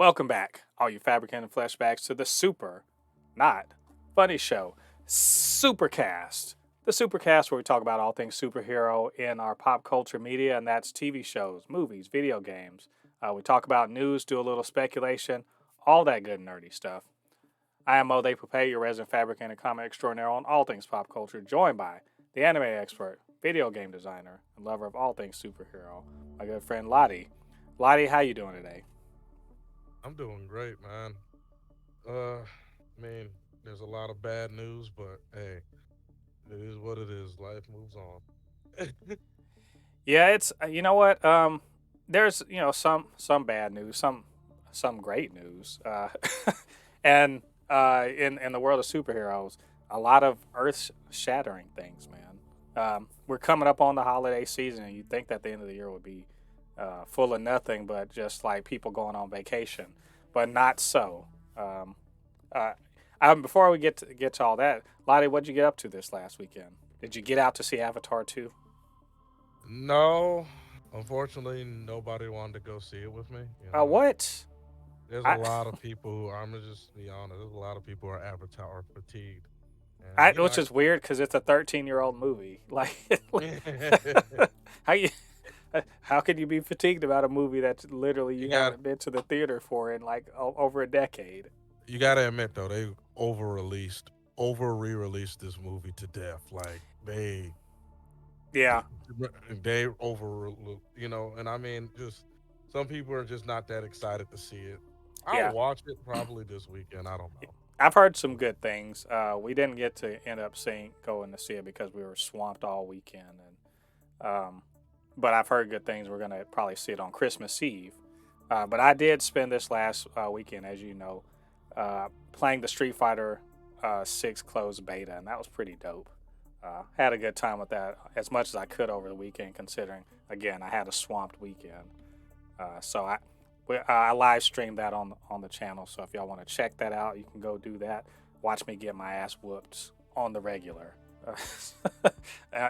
Welcome back, all you Fabricants and Fleshbags, to the super, not funny show, Supercast. The Supercast, where we talk about all things superhero in our pop culture media, and that's TV shows, movies, video games. We talk about news, do a little speculation, all that good nerdy stuff. I am Mo Poupée, your resident fabricant and comic extraordinaire on all things pop culture, joined by the anime expert, video game designer, and lover of all things superhero, my good friend Ladi. Ladi, how you doing today? I'm doing great, man. I mean, there's a lot of bad news, but hey, it is what it is. Life moves on. Yeah, it's you know what? There's some bad news, some great news, and in the world of superheroes, a lot of earth shattering things, man. We're coming up on the holiday season, and you'd think that the end of the year would be full of nothing but just like people going on vacation, but not so. Um, uh, Before we get to all that, Lottie, what'd you get up to this last weekend? Did you get out to see Avatar 2? No, unfortunately, nobody wanted to go see it with me. What? There's a I, lot of people who, I'm gonna just be honest, there's a lot of people who are Avatar fatigued. And, which is weird because it's a 13-year-old movie. Like, how you, how can you be fatigued about a movie that literally you you got haven't been to the theater for in like over a decade? you got to admit though, they over re-released this movie to death. Like Yeah, they over, and I mean, just some people are just not that excited to see it. I'll yeah. watch it probably this weekend. I don't know. I've heard some good things. We didn't get to end up going to see it because we were swamped all weekend, and but I've heard good things. We're gonna probably see it on Christmas Eve. But I did spend this last weekend, as you know, playing the Street Fighter 6 closed beta, and that was pretty dope. Had a good time with that, as much as I could over the weekend, considering again I had a swamped weekend. So I live streamed that on the channel. So if y'all want to check that out, you can go do that. Watch me get my ass whooped on the regular,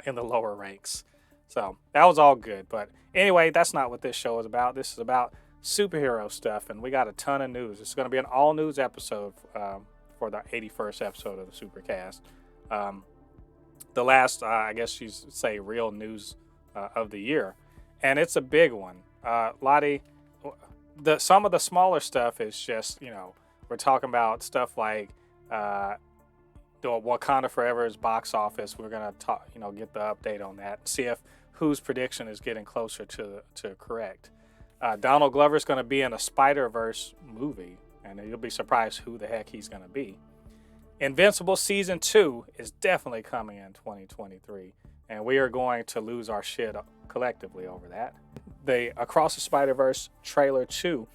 in the lower ranks. So that was all good. But anyway, that's not what this show is about. This is about superhero stuff, and we got a ton of news. It's going to be an all news episode for the 81st episode of the Supercast. Um, the last, I guess you say, real news of the year, and it's a big one. Lottie, some of the smaller stuff is just we're talking about stuff like the Wakanda Forever's box office. We're gonna talk, get the update on that, see if whose prediction is getting closer to correct. Donald Glover's going to be in a Spider-Verse movie, and you'll be surprised who the heck he's going to be. Invincible Season 2 is definitely coming in 2023, and we are going to lose our shit collectively over that. The Across the Spider-Verse trailer 2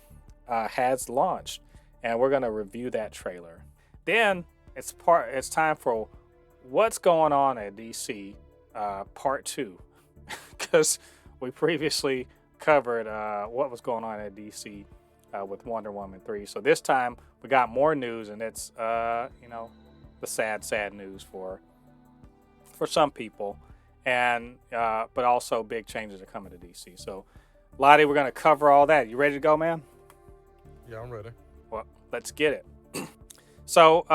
has launched, and we're going to review that trailer. Then it's time for what's going on at DC Part 2, because we previously covered what was going on at DC with Wonder Woman 3. So this time we got more news, and it's the sad news for some people, and but also big changes are coming to DC. So Lottie, we're gonna cover all that. You ready to go, man? Yeah, I'm ready. Well, let's get it. So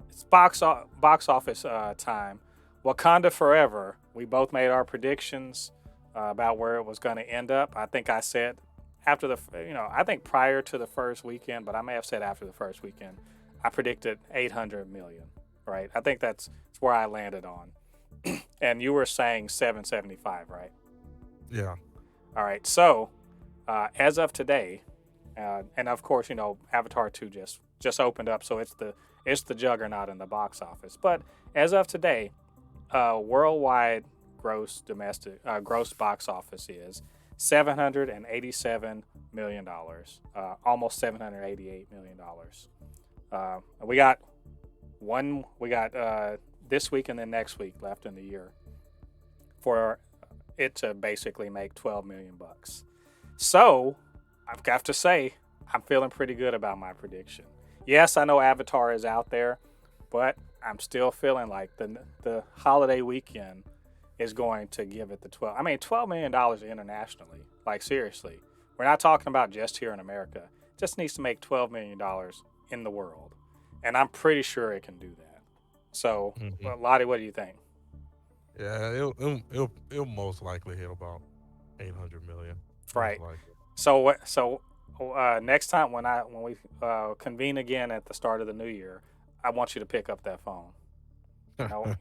it's box office time. Wakanda Forever. We both made our predictions about where it was going to end up. I think I said after I think prior to the first weekend, but I may have said after the first weekend, I predicted 800 million, right? I think that's where I landed on. And you were saying 775, right? Yeah. All right. So, as of today, and of course, Avatar 2 just opened up, so it's the juggernaut in the box office. But as of today, worldwide gross box office is $787 million, almost $788 million. We got this week and then next week left in the year for it to basically make 12 million bucks. So I've got to say I'm feeling pretty good about my prediction. Yes, I know Avatar is out there, but I'm still feeling like the holiday weekend is going to give it the 12. I mean, $12 million internationally. Like, seriously. We're not talking about just here in America. just needs to make $12 million in the world. And I'm pretty sure it can do that. So, Hmm. well, Lottie, what do you think? Yeah, it'll most likely hit about 800 million, most Right. likely. So what? So next time when we convene again at the start of the new year, I want you to pick up that phone. You know,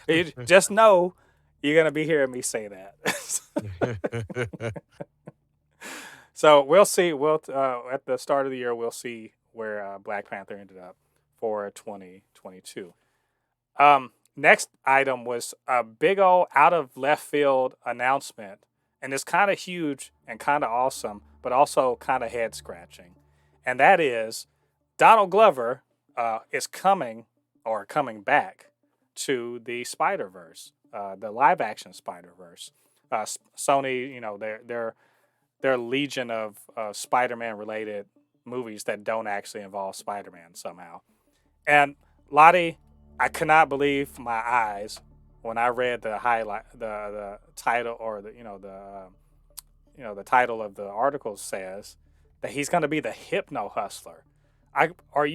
you just know you're gonna be hearing me say that. So we'll see. We'll at the start of the year we'll see where Black Panther ended up for 2022. Next item was a big old out of left field announcement, and it's kind of huge and kind of awesome, but also kind of head scratching. And that is Donald Glover is coming back to the Spider Verse, the live action Spider Verse. Sony, their legion of Spider-Man related movies that don't actually involve Spider-Man somehow. And Lottie, I could not believe my eyes when I read the highlight, the title, or the title of the article says that he's going to be the Hypno-Hustler. Are do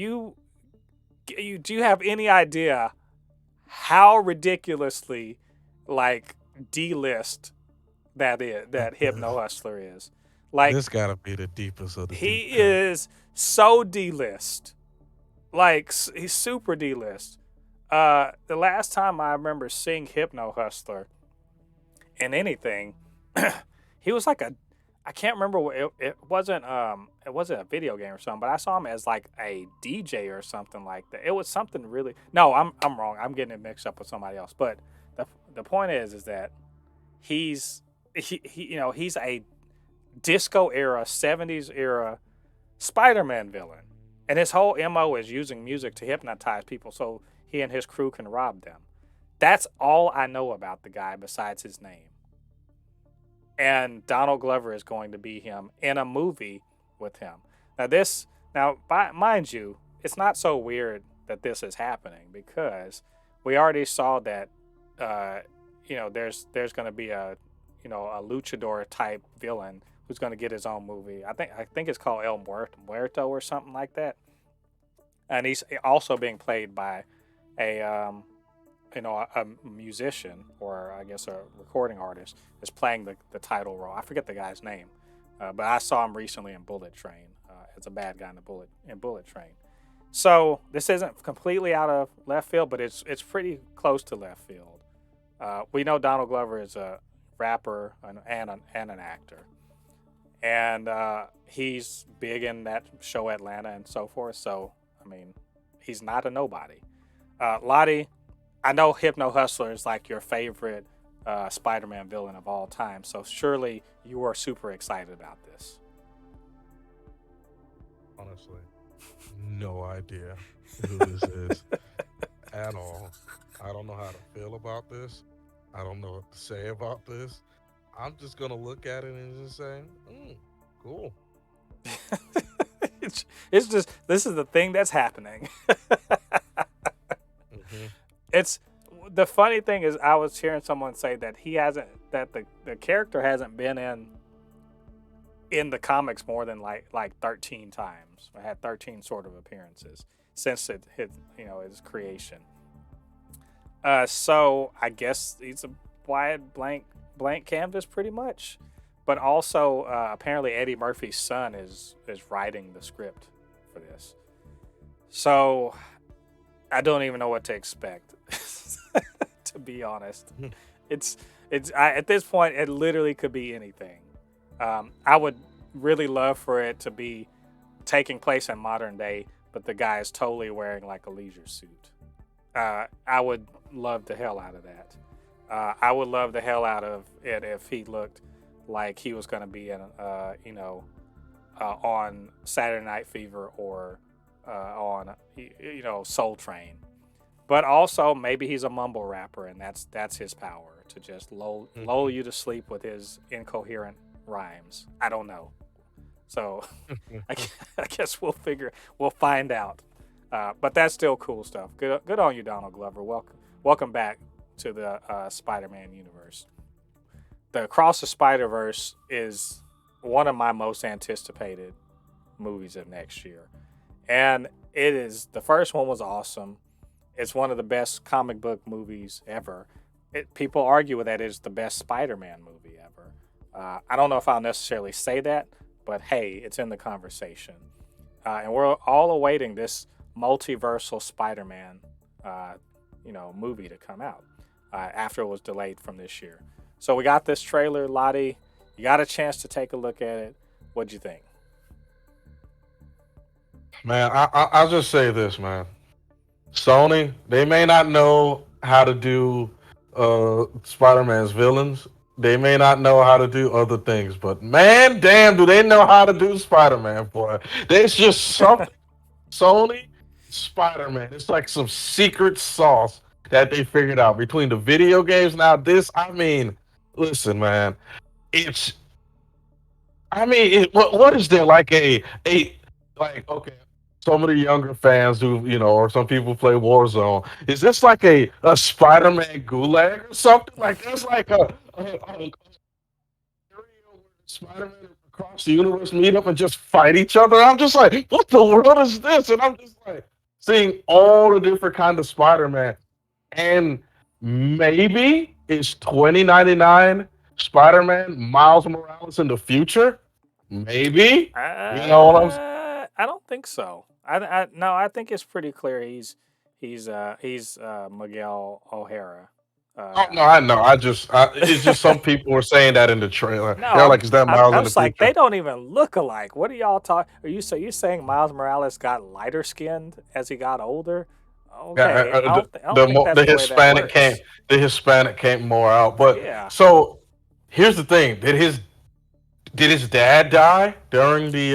you have any idea how ridiculously like D-list that Hypno-Hustler is? Like, This gotta be the deepest of the deep, he man. is so D-list. Like, he's super D-list. The last time I remember seeing Hypno-Hustler in anything, he was like I can't remember what it wasn't a video game or something, but I saw him as like a DJ or something like that. It was something really. No, I'm wrong. I'm getting it mixed up with somebody else. But the point is that he's he's a disco era, 70s era Spider-Man villain. And his whole MO is using music to hypnotize people so he and his crew can rob them. That's all I know about the guy besides his name. And Donald Glover is going to be him in a movie with him. Mind you, it's not so weird that this is happening because we already saw that there's going to be a a luchador type villain who's going to get his own movie. I think it's called El Muerto or something like that. And he's also being played by a a musician, or I guess a recording artist, is playing the title role. I forget the guy's name, but I saw him recently in Bullet Train as a bad guy in Bullet Train. So this isn't completely out of left field, but it's pretty close to left field. We know Donald Glover is a rapper and an actor, and he's big in that show Atlanta and so forth. So I mean, he's not a nobody. Lottie, I know Hypno-Hustler is like your favorite Spider-Man villain of all time, so surely you are super excited about this. Honestly, no idea who this is at all. I don't know how to feel about this. I don't know what to say about this. I'm just gonna look at it and just say, cool. It's just this is the thing that's happening. Hmm. It's the funny thing is I was hearing someone say that the character hasn't been in the comics more than like 13 times. I had 13 sort of appearances since its creation. So I guess it's a wide blank canvas pretty much. But also apparently Eddie Murphy's son is writing the script for this. So I don't even know what to expect. To be honest, at this point it literally could be anything. I would really love for it to be taking place in modern day, but the guy is totally wearing like a leisure suit. I would love the hell out of that. I would love the hell out of it if he looked like he was going to be on Saturday Night Fever or on Soul Train. But also maybe he's a mumble rapper and that's his power to just lull you to sleep with his incoherent rhymes. I don't know. So I guess we'll find out. But that's still cool stuff. Good on you, Donald Glover. Welcome back to the Spider-Man universe. The Across the Spider-Verse is one of my most anticipated movies of next year. And it is, the first one was awesome. It's one of the best comic book movies ever. People argue that it's the best Spider-Man movie ever. I don't know if I'll necessarily say that, but hey, it's in the conversation. And we're all awaiting this multiversal Spider-Man, movie to come out after it was delayed from this year. So we got this trailer, Ladi. You got a chance to take a look at it. What'd you think? Man, I'll just say this, man. Sony, they may not know how to do Spider-Man's villains. They may not know how to do other things, but man, damn, do they know how to do Spider-Man, boy. There's just something. Sony, Spider-Man. It's like some secret sauce that they figured out between the video games. Now, listen, man. It's, what is there like okay, some of the younger fans who, or some people play Warzone. Is this like a Spider-Man gulag or something? Like there's like a Spider-Man across the universe meet up and just fight each other. I'm just like, what the world is this? And I'm just like seeing all the different kind of Spider-Man. And maybe it's 2099 Spider-Man Miles Morales in the future. Maybe. You know what I'm saying? I don't think so. No, I think it's pretty clear he's Miguel O'Hara. Oh no, I know. It's just some people were saying that in the trailer. No, They're like, "Is that Miles I'm in the just like, future?" they don't even look alike. What are y'all talking? You saying Miles Morales got lighter skinned as he got older? Okay, Yeah, I don't think that's the the way that works. The Hispanic came more out. But Yeah, so here's the thing: did his dad die I don't think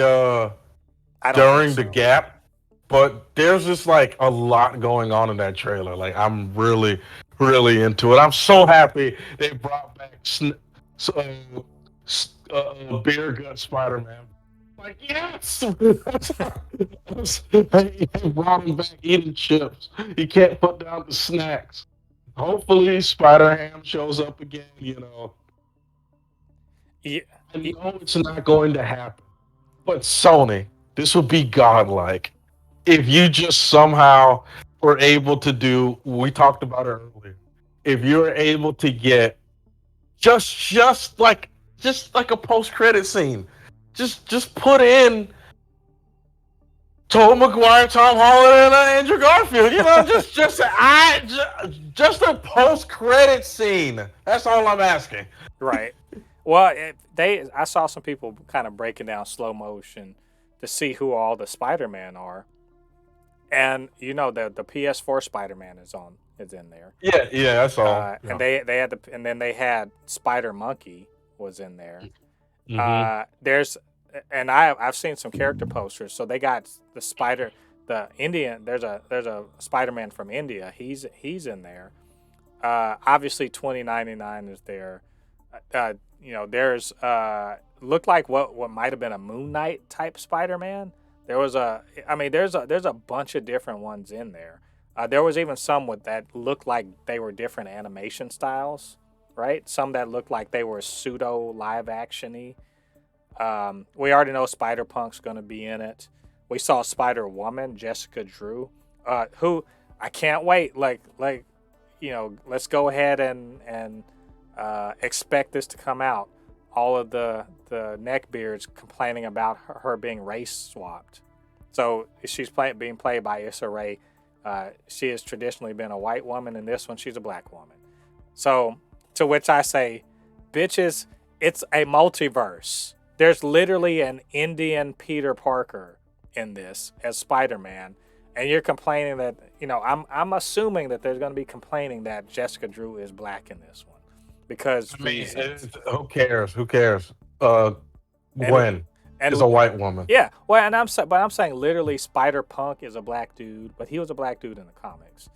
during the so. gap? But there's just like a lot going on in that trailer. Like I'm really, really into it. I'm so happy they brought back Beer Gut Spider Man. Like yes, he brought him back eating chips. He can't put down the snacks. Hopefully, Spider Ham shows up again. Yeah, I know it's not going to happen, but Sony, this would be godlike if you just somehow were able to do. We talked about it earlier. If you're able to get just like a post credit scene, just put in Tobey Maguire, Tom Holland, and Andrew Garfield. Just a post credit scene. That's all I'm asking. right. Well, I saw some people kind of breaking down slow motion to see who all the Spider-Man are, and the PS4 Spider-Man is in there. Yeah, that's all. And they had and then they had Spider Monkey was in there. Mm-hmm. And I've seen some character posters. So they got the Indian. There's a Spider-Man from India. He's in there. Obviously 2099 is there. There's looked like what might have been a Moon Knight type Spider-Man. There's a bunch of different ones in there. There was even some that looked like they were different animation styles, right? Some that looked like they were pseudo live action-y. We already know Spider-Punk's going to be in it. We saw Spider-Woman, Jessica Drew, who I can't wait. Let's go ahead and expect this to come out. All of the neckbeards complaining about her being race swapped. So she's being played by Issa Rae. She has traditionally been a white woman. In this one, she's a black woman. So, to which I say, bitches, it's a multiverse. There's literally an Indian Peter Parker in this as Spider-Man. And you're complaining that, I'm assuming that there's going to be complaining that Jessica Drew is black in this one. Because who cares? Gwen is a white woman. Yeah, well, but I'm saying literally Spider-Punk is a black dude, but he was a black dude in the comics.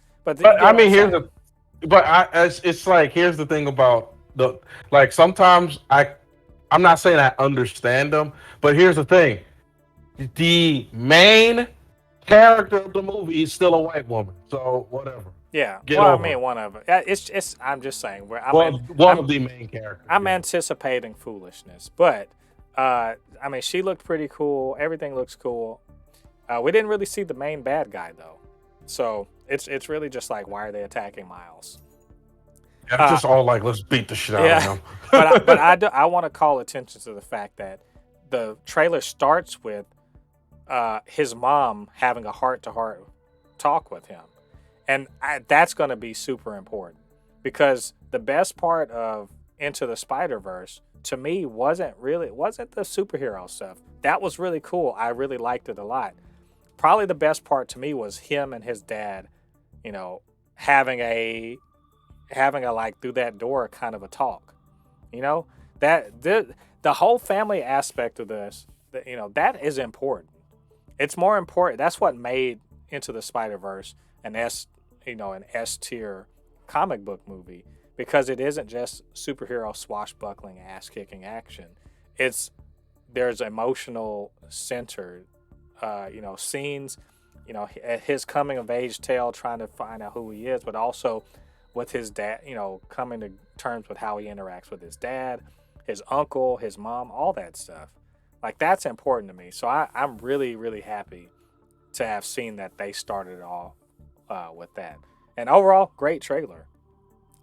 It's like here's the thing about sometimes I'm not saying I understand them, but here's the thing: the main character of the movie is still a white woman, so whatever. Yeah, one of it. I'm just saying. One of the main characters. I'm anticipating foolishness, but I mean, she looked pretty cool. Everything looks cool. We didn't really see the main bad guy though, so it's really just like, why are they attacking Miles? I'm Uh, just all like, let's beat the shit out of yeah, him. but I want to call attention to the fact that the trailer starts with his mom having a heart-to-heart talk with him, and that's going to be super important because the best part of Into the Spider-Verse to me wasn't the superhero stuff. That was really cool. I really liked it a lot. Probably the best part to me was him and his dad, you know, having a like through that door kind of a talk. You know, that the whole family aspect of this, that is important. It's more important. That's what made Into the Spider-Verse an S tier comic book movie, because it isn't just superhero swashbuckling ass kicking action. It's there's emotional centered, scenes, his coming of age tale, trying to find out who he is, but also with his dad, coming to terms with how he interacts with his dad, his uncle, his mom, all that stuff. Like, that's important to me. So I'm really, really happy to have seen that they started it all with that. And overall, great trailer.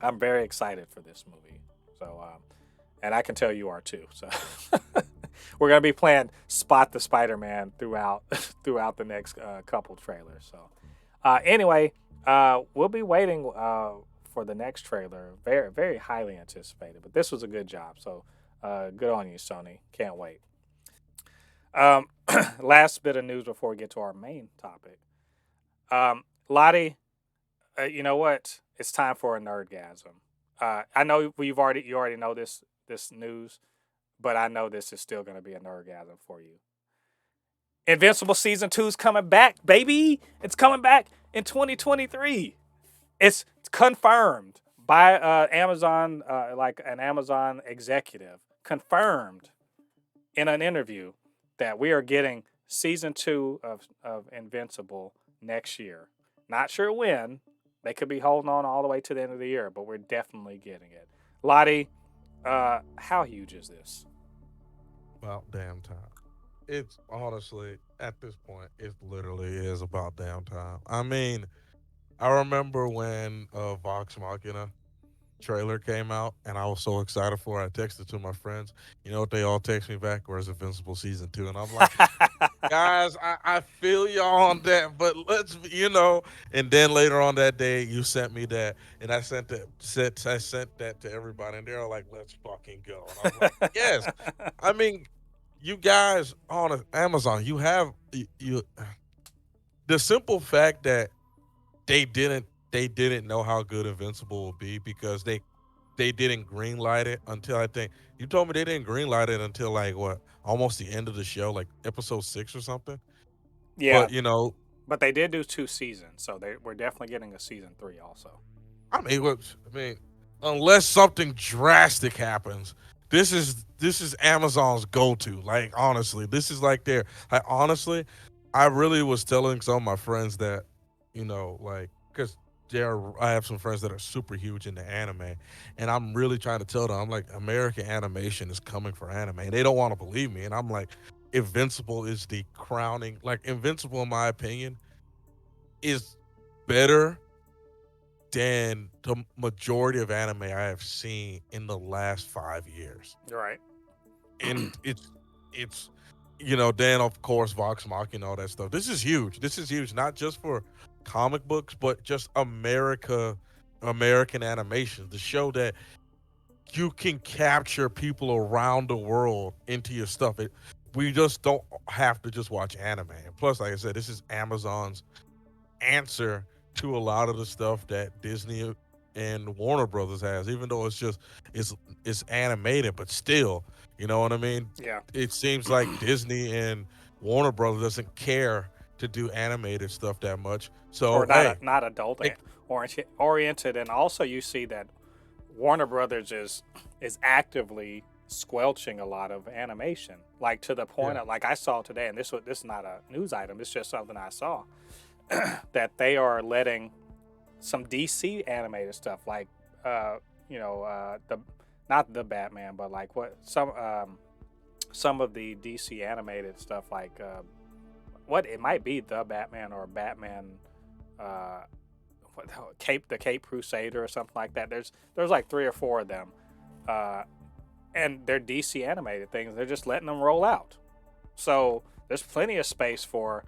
I'm very excited for this movie. So, and I can tell you are too. So, we're gonna be playing Spot the Spider-Man throughout the next couple trailers. So, anyway, we'll be waiting for the next trailer. Very, very highly anticipated. But this was a good job. So, good on you, Sony. Can't wait. Last bit of news before we get to our main topic. Lottie, you know what? It's time for a nerdgasm. I know you already know this news, but I know this is still going to be a nerdgasm for you. Invincible season 2 is coming back, baby. It's coming back in 2023. It's confirmed by Amazon, like an Amazon executive, confirmed in an interview that we are getting season 2 of Invincible next year. Not sure when. They could be holding on all the way to the end of the year, but we're definitely getting it. Lottie, how huge is this? About damn time. It's honestly, at this point, it literally is about damn time. I mean, I remember when Vox Machina trailer came out and I was so excited for it. I texted to my friends. You know what they all text me back? Where's Invincible season 2? And I'm like, guys, I feel y'all on that, but and then later on that day you sent me that, and I sent that to everybody, and they're all like, let's fucking go. And I'm like, yes. I mean, you guys on Amazon, you have you the simple fact that they didn't know how good Invincible will be because they didn't greenlight it until, I think you told me they didn't greenlight it until like what, almost the end of the show, like episode 6 or something. Yeah, But you know, but they did do 2 seasons, so we're definitely getting a season 3 also. I mean, unless something drastic happens, this is Amazon's go-to. Like, honestly, this is like their. I really was telling some of my friends that, like, because I have some friends that are super huge into anime, and I'm really trying to tell them, I'm like, American animation is coming for anime, and they don't want to believe me, and I'm like, Invincible is the crowning. Like, Invincible, in my opinion, is better than the majority of anime I have seen in the last 5 years. Right. And it's then of course Vox Machina and all that stuff. This is huge. This is huge, not just for comic books, but just American animation. The show that you can capture people around the world into your stuff. We just don't have to just watch anime. And plus, like I said, this is Amazon's answer to a lot of the stuff that Disney and Warner Brothers has, even though it's animated, but still, you know what I mean? Yeah. It seems like Disney and Warner Brothers doesn't care to do animated stuff that much. Or So not hey, not adult hey, oriented, and also you see that Warner Brothers is actively squelching a lot of animation, like to the point yeah, of, like, I saw today, and this is not a news item, it's just something I saw, that they are letting some DC animated stuff, like the not the Batman, but like what some some of the DC animated stuff, like what it might be, the Batman or Batman, uh, the Cape Crusader or something like that. There's like 3 or 4 of them, uh, and they're DC animated things. They're just letting them roll out. So there's plenty of space for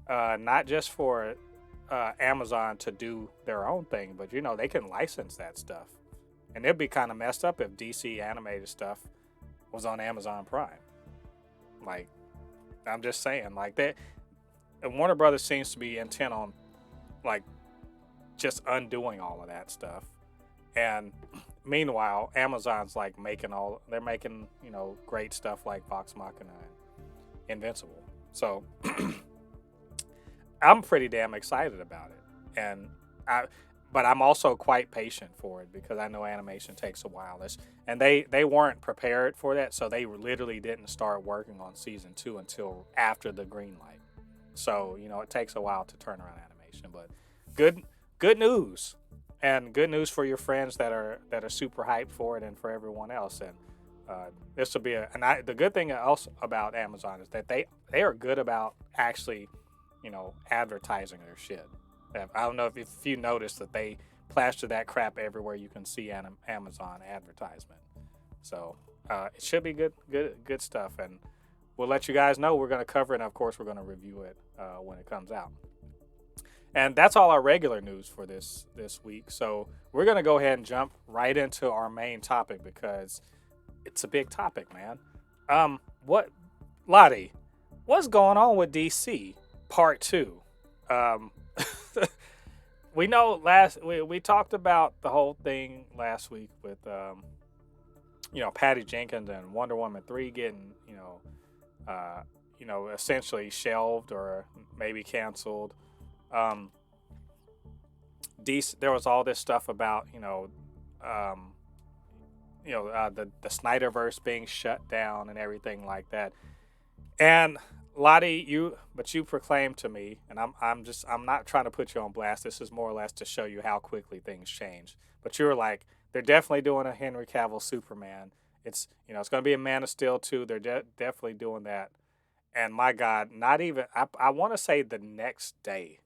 not just for Amazon to do their own thing, but they can license that stuff. And it'd be kind of messed up if DC animated stuff was on Amazon Prime. Like, I'm just saying, like that. And Warner Brothers seems to be intent on like just undoing all of that stuff. And meanwhile, Amazon's like they're making great stuff like Vox Machina and Invincible. So I'm pretty damn excited about it, but I'm also quite patient for it because I know animation takes a while. And they weren't prepared for that, so they literally didn't start working on season 2 until after the green light. So it takes a while to turn around animation, but good news, and good news for your friends that are super hyped for it, and for everyone else. And this will be the good thing else about Amazon is that they are good about actually advertising their shit. I don't know if you noticed that they plaster that crap everywhere you can see Amazon advertisement. So it should be good stuff, and we'll let you guys know. We're going to cover it, and of course we're going to review it when it comes out. And that's all our regular news for this week. So we're going to go ahead and jump right into our main topic because it's a big topic, man. Ladi, what's going on with DC Part 2? We know we talked about the whole thing last week with Patty Jenkins and Wonder Woman 3 getting essentially shelved or maybe canceled. There was all this stuff about the Snyderverse being shut down and everything like that. And Ladi, you proclaimed to me, and I'm not trying to put you on blast. This is more or less to show you how quickly things change. But you were like, they're definitely doing a Henry Cavill Superman. It's it's going to be a Man of Steel 2. They're definitely doing that. And my God, not even I want to say the next day.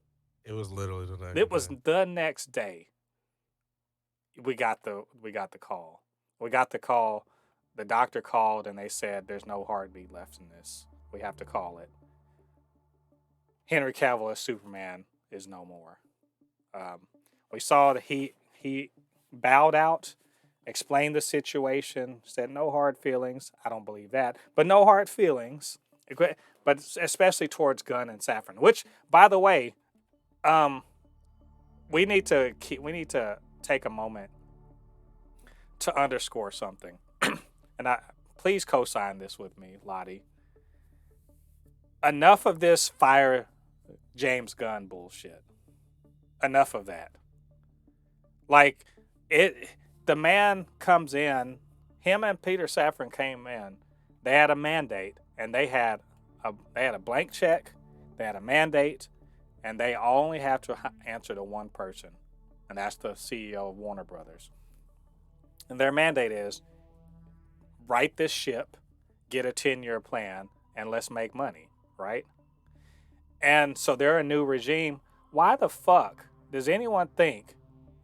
It was literally the next. It was the next day. We got the call. We got the call. The doctor called and they said there's no heartbeat left in this. We have to call it. Henry Cavill as Superman is no more. We saw that he bowed out, explained the situation, said no hard feelings. I don't believe that, but no hard feelings. But especially towards Gunn and Safran, which, by the way, we need to take a moment to underscore something, and please co-sign this with me, Ladi. Enough of this fire James Gunn bullshit. Enough of that. Like the man comes in. Him and Peter Safran came in. They had a mandate, and they had a blank check. They had a mandate, and they only have to answer to one person, and that's the CEO of Warner Brothers. And their mandate is right this ship, get a 10-year plan, and let's make money, right? And so they're a new regime. Why the fuck does anyone think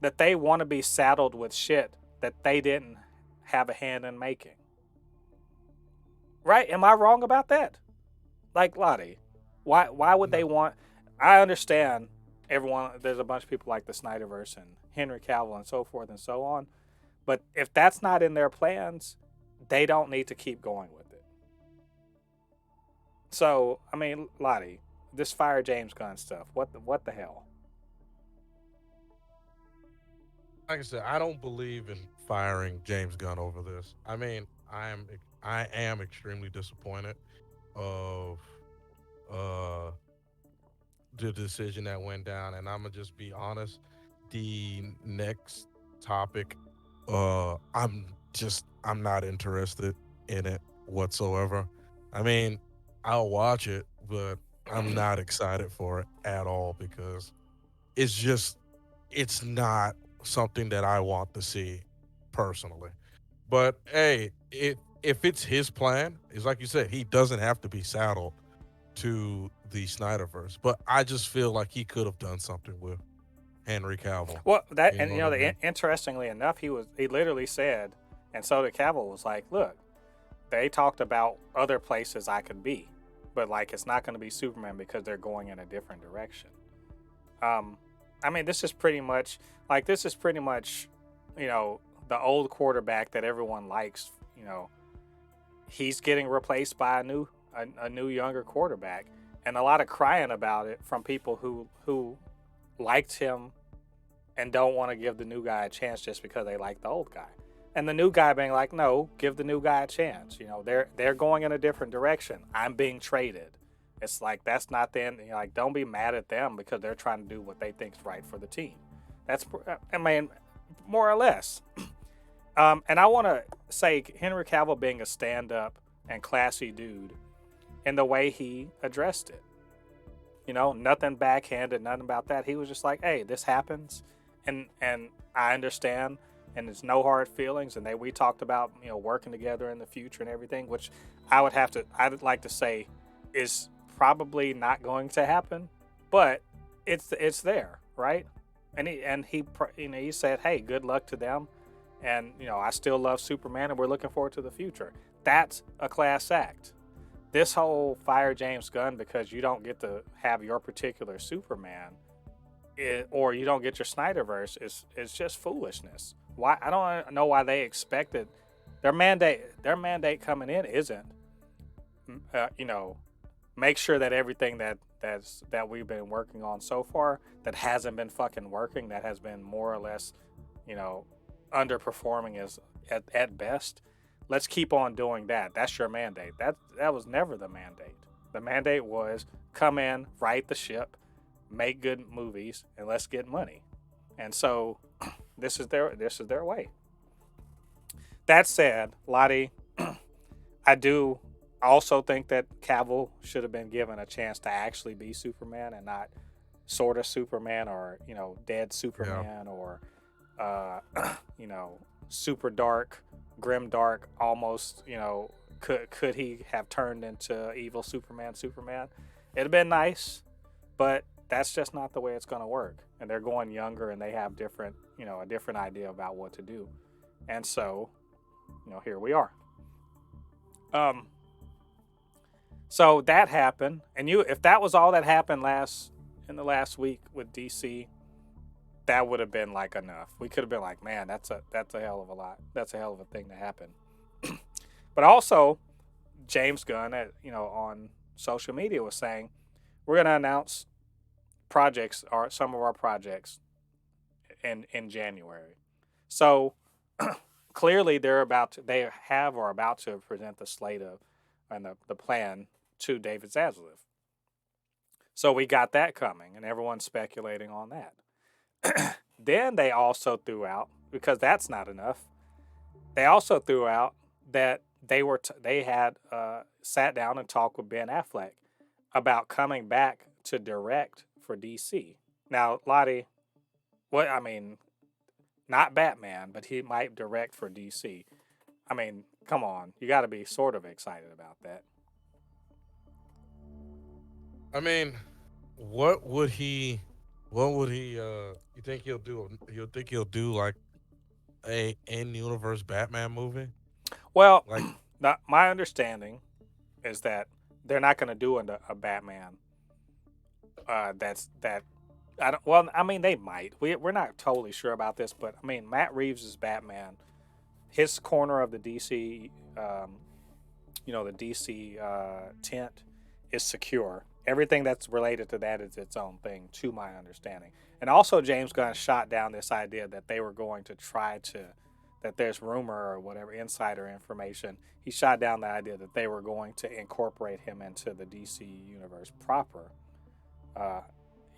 that they want to be saddled with shit that they didn't have a hand in making? Right? Am I wrong about that? Like, Ladi, why would they want... I understand everyone, there's a bunch of people like the Snyderverse and Henry Cavill and so forth and so on. But if that's not in their plans, they don't need to keep going with it. So, I mean, Ladi, this fire James Gunn stuff, what the hell? Like I said, I don't believe in firing James Gunn over this. I mean, I am extremely disappointed of the decision that went down, and I'm gonna just be honest. The next topic, I'm not interested in it whatsoever. I mean, I'll watch it, but I'm not excited for it at all because it's not something that I want to see personally. But hey, if it's his plan, it's like you said, he doesn't have to be saddled to the Snyderverse. But I just feel like he could have done something with Henry Cavill. Well, that You and know what I mean? interestingly enough, he literally said, and so did Cavill was like, look, they talked about other places I could be, but like it's not going to be Superman because they're going in a different direction. Um, I mean, this is pretty much, you know, the old quarterback that everyone likes. You know, he's getting replaced by a new younger quarterback, and a lot of crying about it from people who liked him and don't want to give the new guy a chance just because they like the old guy. And the new guy being like, no, give the new guy a chance. You know, they're going in a different direction. I'm being traded. It's like that's not the end. You know, like, don't be mad at them because they're trying to do what they think is right for the team. That's, I mean, more or less. And I want to say Henry Cavill being a stand-up and classy dude in the way he addressed it. You know, nothing backhanded, nothing about that. He was just like, hey, this happens, and I understand, and there's no hard feelings. And we talked about, you know, working together in the future and everything, which I'd like to say is probably not going to happen, but it's there, right? And he you know, he said, hey, good luck to them, and you know, I still love Superman, and we're looking forward to the future. That's a class act. This whole fire James Gunn because you don't get to have your particular Superman, or you don't get your Snyderverse is just foolishness. Why? I don't know why they expected their mandate. Their mandate coming in isn't, you know, make sure that everything that we've been working on so far that hasn't been fucking working, that has been more or less, you know, underperforming as at best. Let's keep on doing that. That's your mandate. That was never the mandate. The mandate was come in, right the ship, make good movies, and let's get money. And so this is their way. That said, Lottie, I do also think that Cavill should have been given a chance to actually be Superman and not sort of Superman, or, you know, dead Superman, or you know, super dark, grim dark, almost, you know, could he have turned into evil Superman? It'd have been nice, but that's just not the way it's going to work. And they're going younger, and they have different, you know, a different idea about what to do. And so, you know, here we are. So that happened, and if that was all that happened in the last week with DC, that would have been like enough. We could have been like, man, that's a hell of a lot. That's a hell of a thing to happen. But also, James Gunn, you know, on social media was saying, we're going to announce projects, or some of our projects, in January. So clearly they are about to present the slate of and the plan to David Zaslav. So we got that coming, and everyone's speculating on that. Then they also threw out, because that's not enough, they also threw out that they had sat down and talked with Ben Affleck about coming back to direct for DC. Now, Lottie, I mean, not Batman, but he might direct for DC. I mean, come on, you got to be sort of excited about that. I mean, what would he? What would he? You think he'll do? You think he'll do like a in-universe Batman movie? Well, Like, my understanding is that they're not going to do a Batman. That. I don't. Well, I mean, they might. We're not totally sure about this, but I mean, Matt Reeves' Batman, his corner of the DC, you know, the DC tent is secure. Everything that's related to that is its own thing, to my understanding. And also, James Gunn shot down this idea that they were going to that there's rumor or whatever, insider information. He shot down the idea that they were going to incorporate him into the DC universe proper,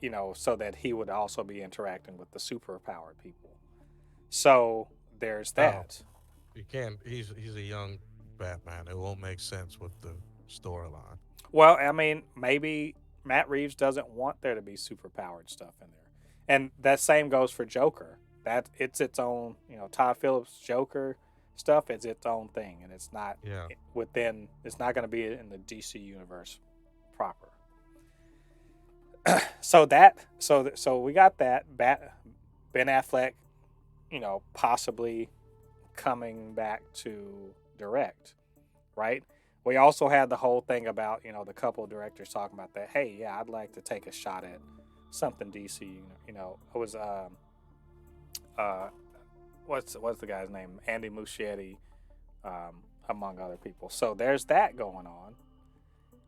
you know, so that he would also be interacting with the superpowered people. So there's that. you can't. He's a young Batman. It won't make sense with the storyline. Well, I mean, maybe Matt Reeves doesn't want there to be superpowered stuff in there. And that same goes for Joker. That it's its own, you know, Todd Phillips' Joker. stuff is its own thing, and it's not Yeah. within. It's not going to be in the DC universe proper. So we got that. Ben Affleck, possibly coming back to direct, right? We also had the whole thing about the couple of directors talking about that. Hey, yeah, I'd like to take a shot at something DC. It was uh, what's the guy's name? Andy Muschietti, among other people. So there's that going on,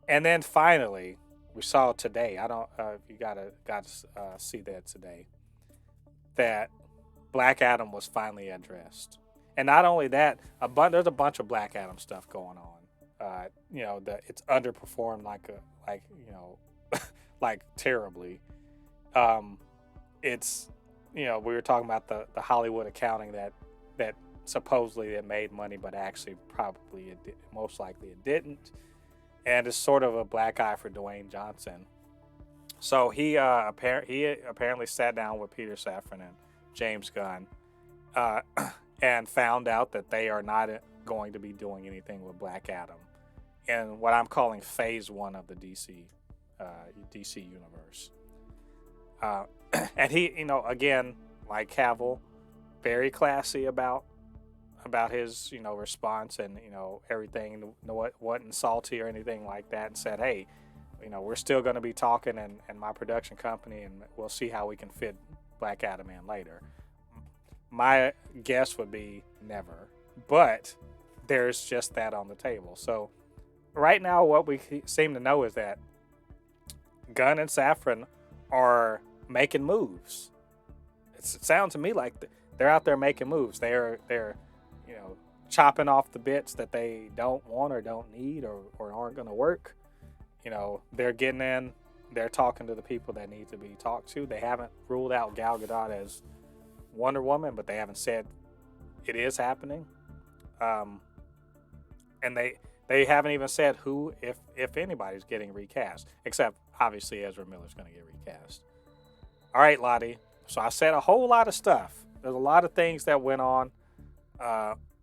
and then finally we saw today. I don't if you got to see that today, that Black Adam was finally addressed. And not only that, there's a bunch of Black Adam stuff going on. It's underperformed like terribly. It's we were talking about the Hollywood accounting that supposedly it made money, but actually probably most likely it didn't. And it's sort of a black eye for Dwayne Johnson. So he apparently sat down with Peter Safran and James Gunn, and found out that they are not going to be doing anything with Black Adam in what I'm calling Phase 1 of the DC universe. And he, again, like Cavill, very classy about his, response, and everything. Wasn't salty or anything like that, and said, hey, we're still going to be talking, and my production company, and we'll see how we can fit Black Adam in later. My guess would be never, but there's just that on the table. So right now, what we seem to know is that Gunn and Safran are making moves. It sounds to me like they're out there making moves. They're chopping off the bits that they don't want or don't need or aren't going to work. They're getting in. They're talking to the people that need to be talked to. They haven't ruled out Gal Gadot as Wonder Woman, but they haven't said it is happening. And they haven't even said who, if anybody's getting recast, except obviously Ezra Miller's going to get recast. All right, Ladi. So I said a whole lot of stuff. There's a lot of things that went on.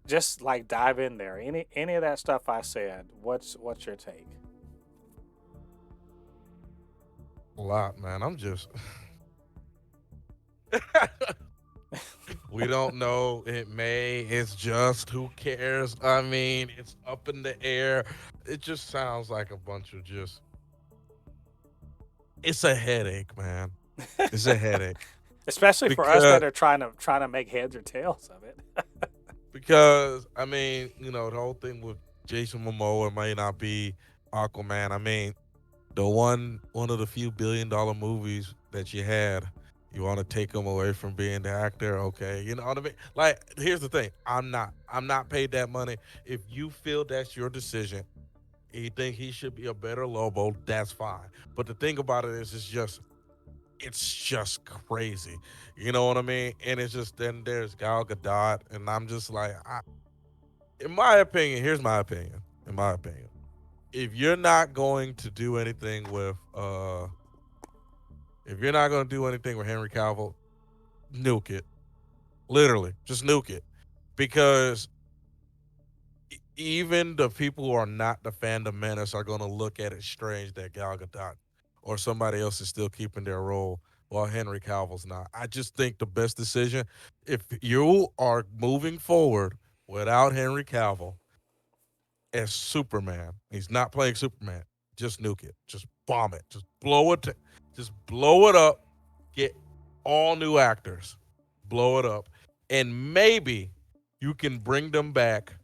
Just like dive in there. Any of that stuff I said, what's your take? A lot, man. I'm just. We don't know. It's just, who cares? I mean, it's up in the air. It just sounds like a bunch of it's a headache, man. It's a headache. Especially for us that are trying to make heads or tails of it. Because, I mean, the whole thing with Jason Momoa may not be Aquaman. I mean, the one of the few billion-dollar movies that you had, you want to take him away from being the actor, okay? You know what I mean? Like, here's the thing: I'm not paid that money. If you feel that's your decision, and you think he should be a better Lobo, that's fine. But the thing about it is, it's just crazy. You know what I mean? And it's just, then there's Gal Gadot, and I'm just like, in my opinion, here's my opinion. In my opinion, if you're not going to do anything with Henry Cavill, nuke it. Literally, just nuke it. Because even the people who are not the fandom menace are going to look at it strange that Gal Gadot or somebody else is still keeping their role while Henry Cavill's not. I just think the best decision, if you are moving forward without Henry Cavill as Superman, he's not playing Superman, just nuke it. Just bomb it. Just blow it. Just blow it up. Get all new actors. Blow it up. And maybe you can bring them back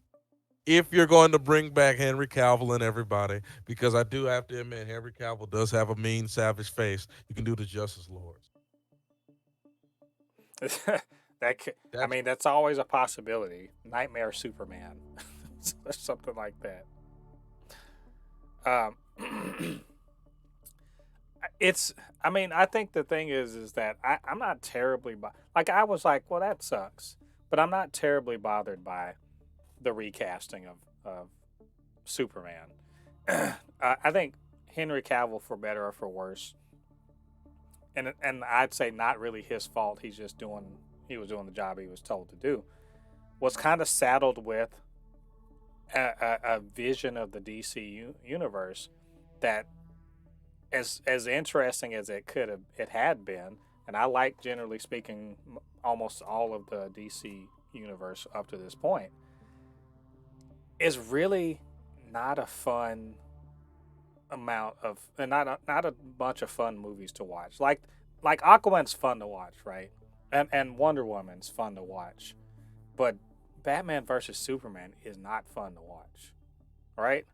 if you're going to bring back Henry Cavill and everybody, because I do have to admit, Henry Cavill does have a mean, savage face. You can do the Justice Lords. That's always a possibility. Nightmare Superman, something like that. I think the thing is that I'm not terribly I was like, well, that sucks, but I'm not terribly bothered by the recasting of Superman. I think Henry Cavill, for better or for worse, and I'd say not really his fault. He was doing the job he was told to do. was kind of saddled with a vision of the DC universe that, as interesting as it had been, and I like, generally speaking, almost all of the DC universe up to this point, is really not a fun amount of, and not a bunch of fun movies to watch. Like Aquaman's fun to watch, right? And Wonder Woman's fun to watch, but Batman versus Superman is not fun to watch, right?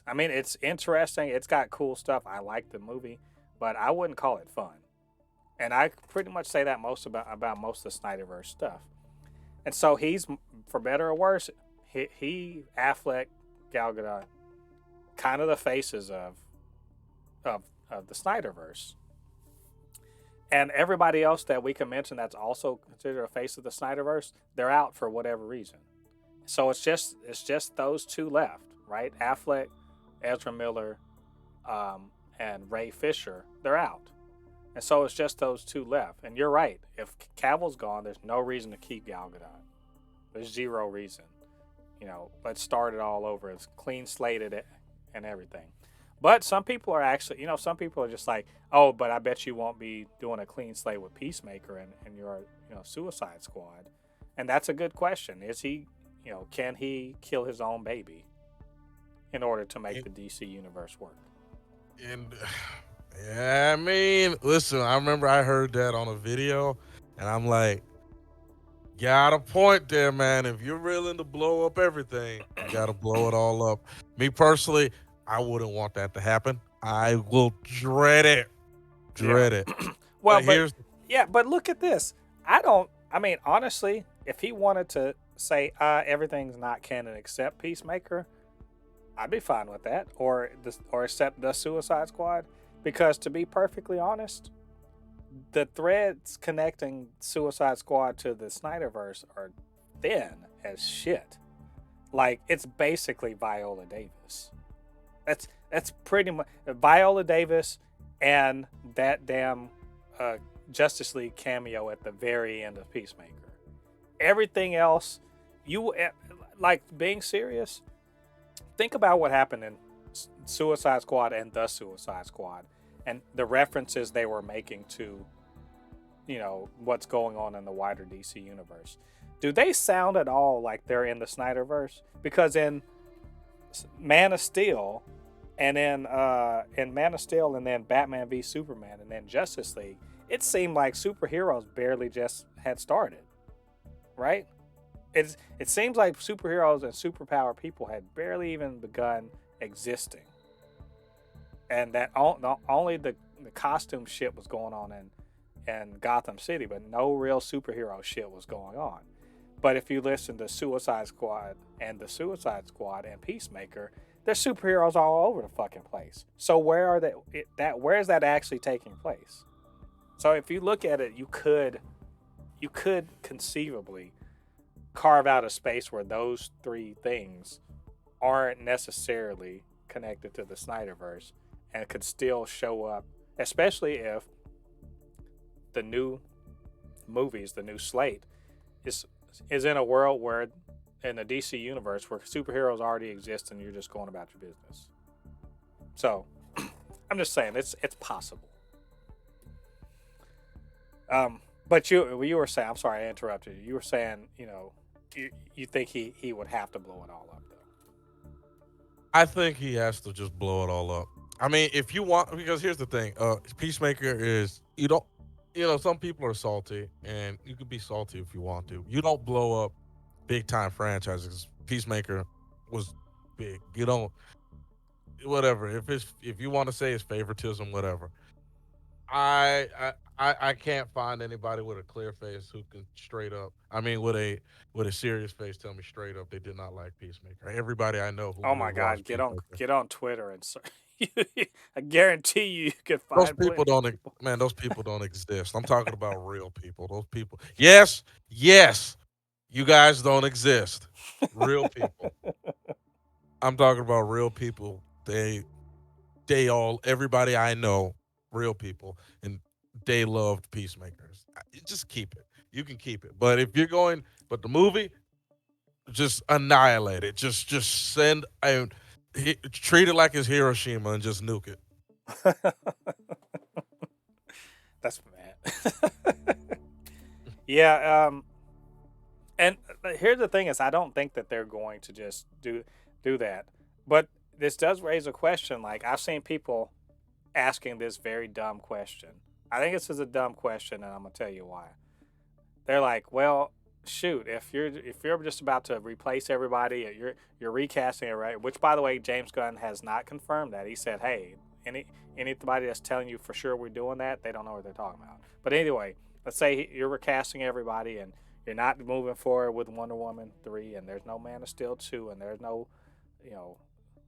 I mean, it's interesting. It's got cool stuff. I like the movie, but I wouldn't call it fun. And I pretty much say that most about most of the Snyderverse stuff. And so he's, for better or worse, he Affleck, Gal Gadot, kind of the faces of the Snyderverse. And everybody else that we can mention that's also considered a face of the Snyderverse, they're out for whatever reason. So it's just those two left, right? Affleck, Ezra Miller, and Ray Fisher. They're out, and so it's just those two left. And you're right. If Cavill's gone, there's no reason to keep Gal Gadot. There's zero reason. Let's start it all over. It's clean slated and everything. But some people are actually, some people are just like, oh, but I bet you won't be doing a clean slate with Peacemaker and your, Suicide Squad. And that's a good question. Is he, can he kill his own baby in order to make the DC universe work? And yeah, I mean, listen, I remember I heard that on a video, and I'm like, got a point there, man. If you're willing to blow up everything, you got to blow it all up. Me personally, I wouldn't want that to happen. I will dread it. Yeah. Dread it. Well, But here's but look at this. I mean, honestly, if he wanted to say everything's not canon except Peacemaker, I'd be fine with that, or except the Suicide Squad, because to be perfectly honest, the threads connecting Suicide Squad to the Snyderverse are thin as shit. Like, it's basically Viola Davis. That's pretty much Viola Davis and that damn Justice League cameo at the very end of Peacemaker. Everything else, like, being serious. Think about what happened in Suicide Squad and the Suicide Squad, and the references they were making to, what's going on in the wider DC universe. Do they sound at all like they're in the Snyderverse? Because in Man of Steel, and in Man of Steel, and then Batman v Superman, and then Justice League, it seemed like superheroes barely just had started, right? It seems like superheroes and superpower people had barely even begun existing, and that only the costume shit was going on in Gotham City, but no real superhero shit was going on. But if you listen to Suicide Squad and the Suicide Squad and Peacemaker, there's superheroes all over the fucking place. So where are where is that actually taking place? So if you look at it, you could conceivably carve out a space where those three things aren't necessarily connected to the Snyderverse and could still show up, especially if the new movies, the new slate, is in a world where, in the DC universe, where superheroes already exist and you're just going about your business. So I'm just saying it's possible. But you were saying, I'm sorry I interrupted you. You were saying, you think he would have to blow it all up, though. I think he has to just blow it all up. I mean, if you want, because here's the thing, Peacemaker is, some people are salty, and you could be salty if you want to. You don't blow up big time franchises. Peacemaker was big. You don't, whatever. If you want to say it's favoritism, whatever. I I can't find anybody with a clear face who can straight up. I mean, with a serious face, tell me straight up they did not like Peacemaker. Everybody I know who Oh would my watch God, Peacemaker, get on Twitter and I guarantee you can those find people plenty of don't. people. Man, those people don't exist. I'm talking about real people. Those people. Yes, yes, you guys don't exist. Real people. I'm talking about real people. They all everybody I know, real people, and they loved Peacemakers. Just keep it. You can keep it. But if you're going, but the movie, just annihilate it. Just send treat it like it's Hiroshima and just nuke it. That's mad. Yeah. And here's the thing: is I don't think that they're going to just do that. But this does raise a question. Like I've seen people asking this very dumb question. I think this is a dumb question, and I'm gonna tell you why. They're like, well, shoot, if you're just about to replace everybody, you're recasting it, right? Which, by the way, James Gunn has not confirmed that. He said, hey, anybody that's telling you for sure we're doing that, they don't know what they're talking about. But anyway, let's say you're recasting everybody, and you're not moving forward with Wonder Woman 3, and there's no Man of Steel 2, and there's no, you know,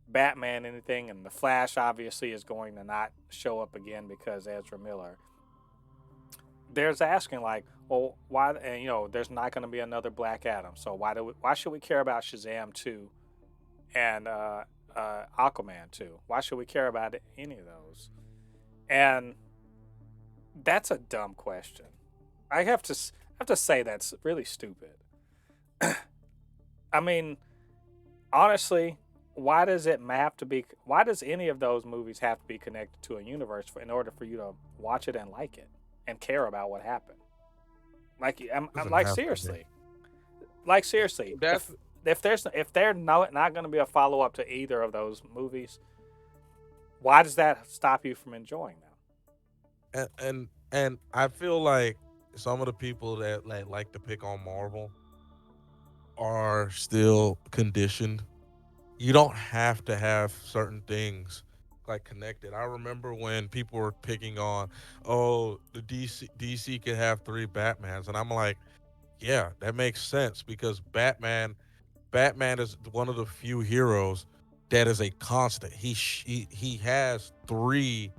Batman anything, and the Flash obviously is going to not show up again because Ezra Miller. There's asking like, well, why? And there's not going to be another Black Adam, so why should we care about Shazam 2 and Aquaman 2? Why should we care about any of those? And that's a dumb question. I have to say that's really stupid. I mean, honestly, why does it have to be? Why does any of those movies have to be connected to a universe in order for you to watch it and like it and care about what happened? I'm like seriously, That's if they're not going to be a follow up to either of those movies, why does that stop you from enjoying them? and I feel like some of the people that like to pick on Marvel are still conditioned. You don't have to have certain things like connected. I remember when people were picking on, oh, the DC can have three Batmans, and I'm like, yeah, that makes sense because Batman is one of the few heroes that is a constant. He has three.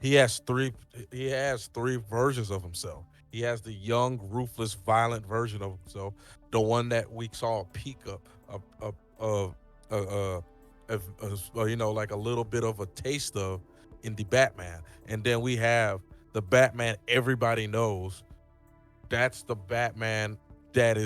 He has three. He has three versions of himself. He has the young, ruthless, violent version of himself, the one that we saw a peak of, uh, like a little bit of a taste of in the Batman, and then we have the Batman everybody knows. That's the Batman that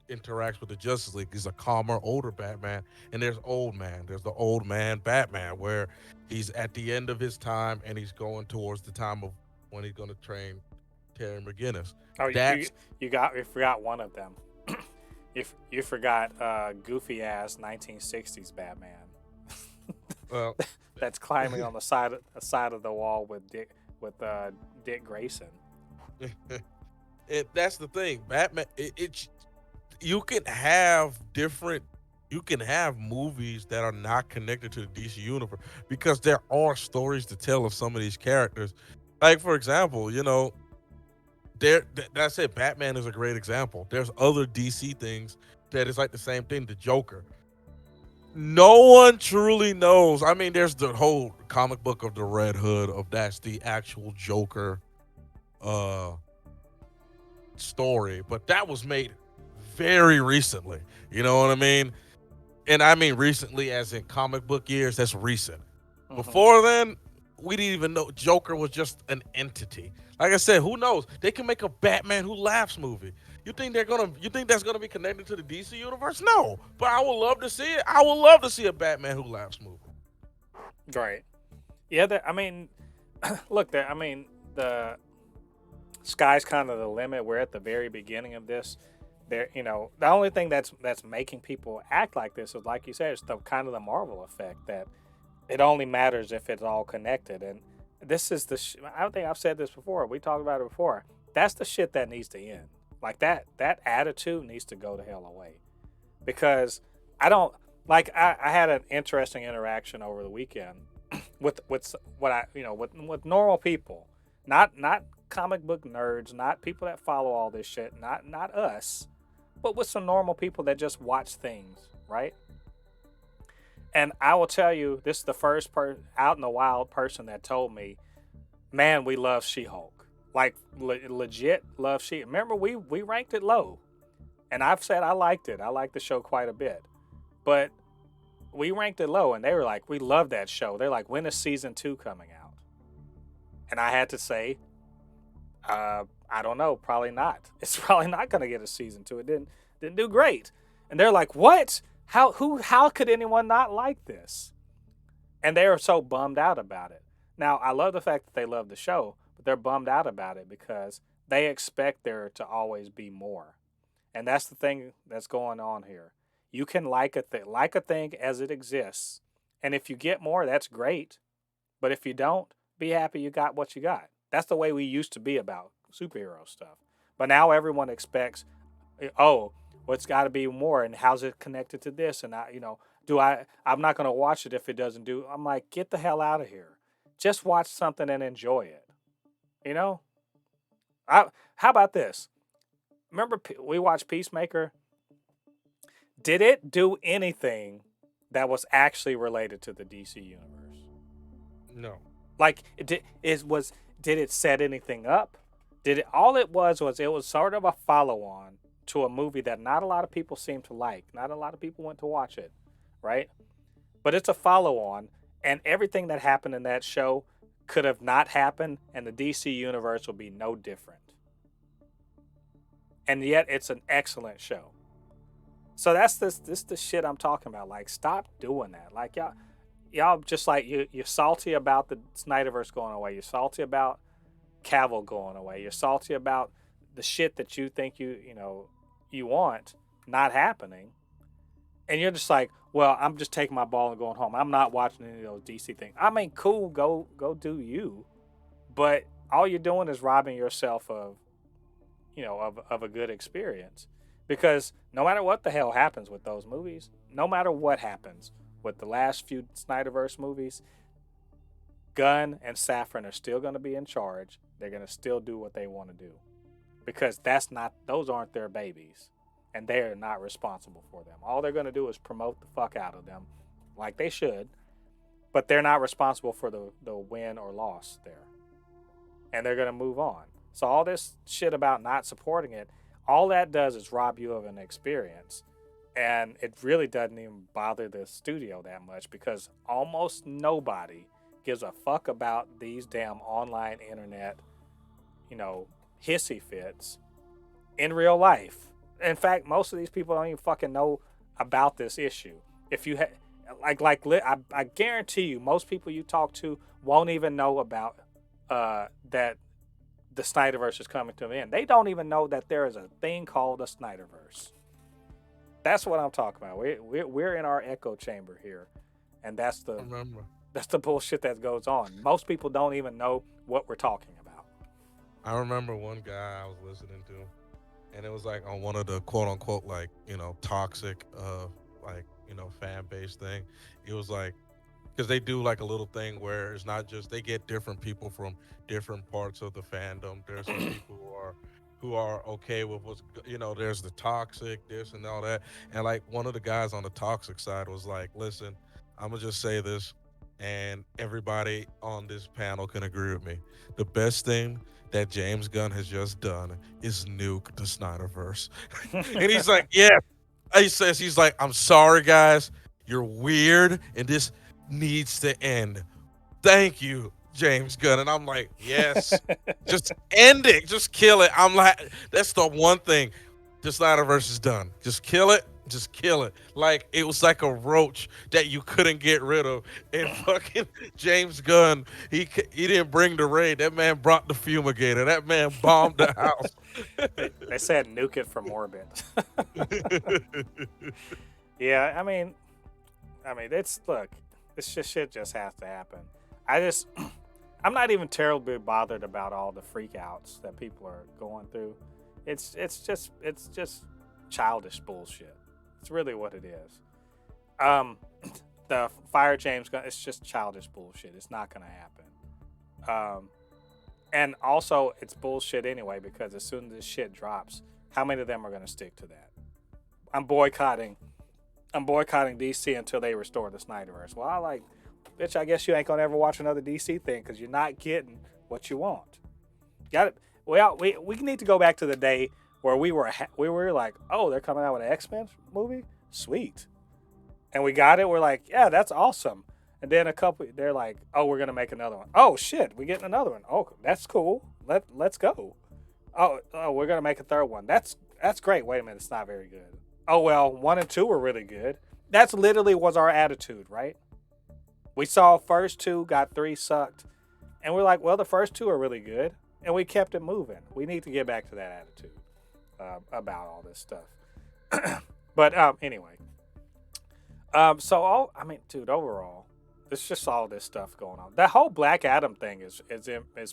interacts with the Justice League. He's a calmer, older Batman, and there's old man. There's the old man Batman, where he's at the end of his time and he's going towards the time of when he's going to train Terry McGinnis. Oh, That's you forgot one of them. You forgot goofy ass 1960s Batman. well, That's climbing on the side of the wall with Dick Grayson. that's the thing. Batman. You can have different. You can have movies that are not connected to the DC universe because there are stories to tell of some of these characters. Like for example, that's it. Batman is a great example. There's other DC things that is like the same thing. The Joker. No one truly knows. I mean, there's the whole comic book of the Red Hood of that's the actual Joker uh story, but that was made very recently. You know what I mean? And I mean recently as in comic book years, that's recent. Hmm. Before then, we didn't even know Joker was just an entity. Like I said, who knows? They can make a Batman Who Laughs movie. You think that's gonna be connected to the DC universe? No. But I would love to see it. I would love to see a Batman Who Laughs movie. Right. Yeah. I mean, look. I mean, the sky's kind of the limit. We're at the very beginning of this. The only thing that's making people act like this is, like you said, it's the kind of the Marvel effect that it only matters if it's all connected. And this is I think I've said this before. We talked about it before. That's the shit that needs to end. Like that attitude needs to go the hell away. Because I don't like. I had an interesting interaction over the weekend with what with normal people, not comic book nerds, not people that follow all this shit, not us, but with some normal people that just watch things, right? And I will tell you, this is the first out in the wild person that told me, "Man, we love She-Hulk. Like legit love She." Remember, we ranked it low, and I've said I liked it. I liked the show quite a bit, but we ranked it low, and they were like, "We love that show." They're like, "When is season 2 coming out?" And I had to say, I don't know. Probably not. It's probably not going to get a season 2. It didn't do great. And they're like, what? How could anyone not like this? And they are so bummed out about it. Now, I love the fact that they love the show, but they're bummed out about it because they expect there to always be more. And that's the thing that's going on here. You can like a thing as it exists. And if you get more, that's great. But if you don't, be happy you got what you got. That's the way we used to be about superhero stuff. But now everyone expects, oh, well, it's got to be more. And how's it connected to this? And I'm not going to watch it if it doesn't do. I'm like, get the hell out of here. Just watch something and enjoy it. You know? How about this? Remember we watched Peacemaker? Did it do anything that was actually related to the DC universe? No. Like did it set anything up? All it was it was sort of a follow-on to a movie that not a lot of people seem to like. Not a lot of people went to watch it, right? But it's a follow-on, and everything that happened in that show could have not happened, and the DC universe will be no different. And yet it's an excellent show. So that's this the shit I'm talking about. Like, stop doing that. Like, y'all just like you're salty about the Snyderverse going away. You're salty about Cavill going away. You're salty about the shit that you think you want not happening. And you're just like, well, I'm just taking my ball and going home. I'm not watching any of those DC things. I mean, cool, go do you. But all you're doing is robbing yourself of a good experience. Because no matter what the hell happens with those movies, no matter what happens with the last few Snyderverse movies, Gunn and Safran are still going to be in charge. They're going to still do what they want to do. Because those aren't their babies. And they're not responsible for them. All they're going to do is promote the fuck out of them, like they should. But they're not responsible for the win or loss there. And they're going to move on. So all this shit about not supporting it, all that does is rob you of an experience. And it really doesn't even bother the studio that much because almost nobody gives a fuck about these damn online internet, hissy fits in real life. In fact, most of these people don't even fucking know about this issue. If you I guarantee you, most people you talk to won't even know about that the Snyderverse is coming to an end. They don't even know that there is a thing called a Snyderverse. That's what I'm talking about. We're in our echo chamber here, and that's the bullshit that goes on. Most people don't even know what we're talking about. I remember one guy I was listening to, and it was like on one of the quote unquote toxic fan base thing. It was like, because they do like a little thing where it's not just they get different people from different parts of the fandom. There's some people who are okay with what's there's the toxic this and all that, and like one of the guys on the toxic side was like, listen, I'm gonna just say this, and everybody on this panel can agree with me. The best thing that James Gunn has just done is nuke the Snyderverse. And he's like, yeah. He's like, I'm sorry, guys. You're weird, and this needs to end. Thank you, James Gunn. And I'm like, yes. Just end it. Just kill it. I'm like, that's the one thing. The Snyderverse is done. Just kill it. Just kill it. Like, it was like a roach that you couldn't get rid of. And fucking James Gunn, he didn't bring the raid. That man brought the fumigator. That man bombed the house. They said nuke it from orbit. Yeah, I mean, this shit just has to happen. I'm not even terribly bothered about all the freakouts that people are going through. It's just childish bullshit. It's really what it is. The fire James Gunn, it's just childish bullshit. It's not going to happen. And also, it's bullshit anyway, because as soon as this shit drops, how many of them are going to stick to that? I'm boycotting DC until they restore the Snyderverse. Well, bitch, I guess you ain't going to ever watch another DC thing because you're not getting what you want. Got it? Well, we need to go back to the day where we were like, oh, they're coming out with an X-Men movie? Sweet. And we got it. We're like, yeah, that's awesome. And then they're like, oh, we're going to make another one. Oh, shit, we're getting another one. Oh, that's cool. Let's go. Oh, we're going to make a third one. That's great. Wait a minute, it's not very good. oh well, 1 and 2 were really good. That's literally was our attitude, right? We saw first 2, got 3 sucked, and we're like, well, the first 2 are really good, and we kept it moving. We need to get back to that attitude about all this stuff. But anyway, I mean, dude, overall, it's just all this stuff going on. That whole Black Adam thing is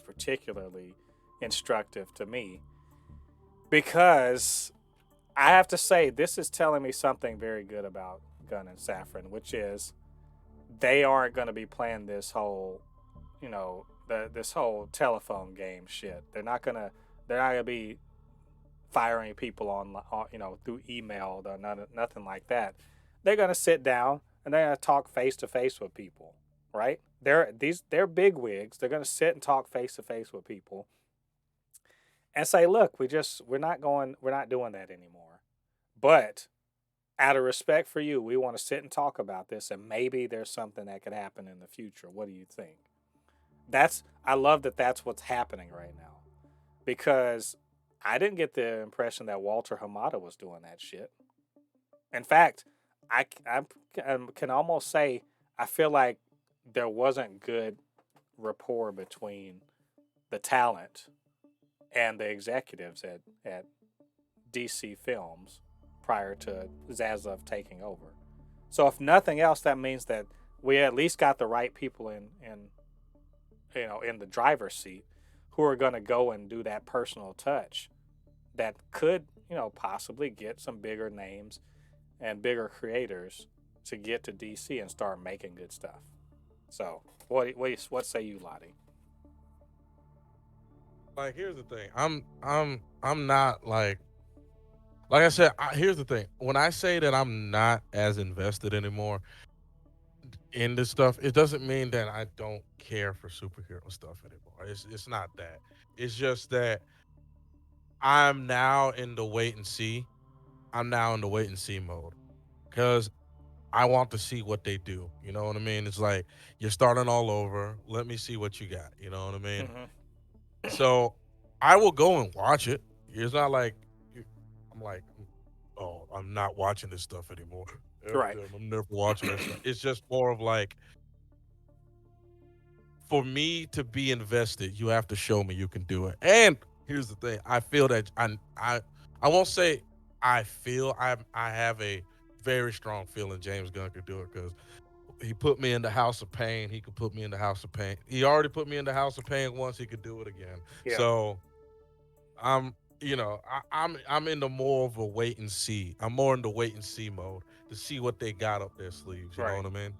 particularly instructive to me because I have to say this is telling me something very good about Gunn and Safran, which is they aren't going to be playing this whole, this whole telephone game shit. They're not gonna be firing people on through email or nothing like that. They're gonna sit down and they're gonna talk face to face with people, right? They're big wigs. They're gonna sit and talk face to face with people and say, look, we're not doing that anymore. But out of respect for you, we want to sit and talk about this, and maybe there's something that could happen in the future. What do you think? I love that that's what's happening right now, because I didn't get the impression that Walter Hamada was doing that shit. In fact, I can almost say I feel like there wasn't good rapport between the talent and the executives at DC Films prior to Zaslav taking over. So if nothing else, that means that we at least got the right people in the driver's seat who are going to go and do that personal touch that could, possibly get some bigger names and bigger creators to get to DC and start making good stuff. So what say you, Ladi? Like, here's the thing. I'm not like I said. Here's the thing. When I say that I'm not as invested anymore in this stuff, it doesn't mean that I don't care for superhero stuff anymore. It's not that. It's just that I'm now in the wait and see. I'm now in the wait and see mode because I want to see what they do. You know what I mean? It's like you're starting all over. Let me see what you got. You know what I mean? Mm-hmm. So I will go and watch it. It's not like I'm like, oh, I'm not watching this stuff anymore. Right. I'm never watching this stuff. It's just more of like, for me to be invested, you have to show me you can do it. And here's the thing: I feel that I won't say I feel I have a very strong feeling James Gunn could do it because he put me in the House of Pain. He could put me in the House of Pain. He already put me in the House of Pain once. He could do it again. Yeah. So I'm I'm in the more of a wait and see. I'm more in the wait and see mode to see what they got up their sleeves. You know Right. what I mean?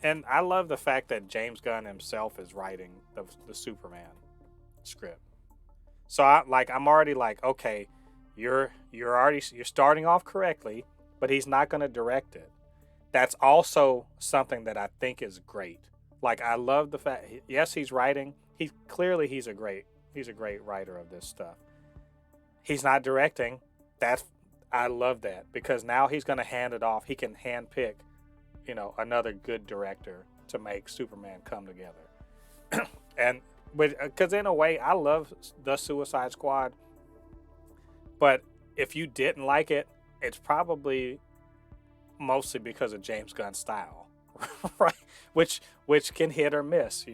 And I love the fact that James Gunn himself is writing the Superman script. So I'm already like, okay, you're starting off correctly, but he's not going to direct it. That's also something that I think is great. Like, I love the fact, yes, he's writing. He's a great writer of this stuff. He's not directing. I love that because now he's going to hand it off. He can handpick, another good director to make Superman come together. And because in a way, I love the Suicide Squad, but if you didn't like it, it's probably mostly because of James Gunn's style, right? Which can hit or miss.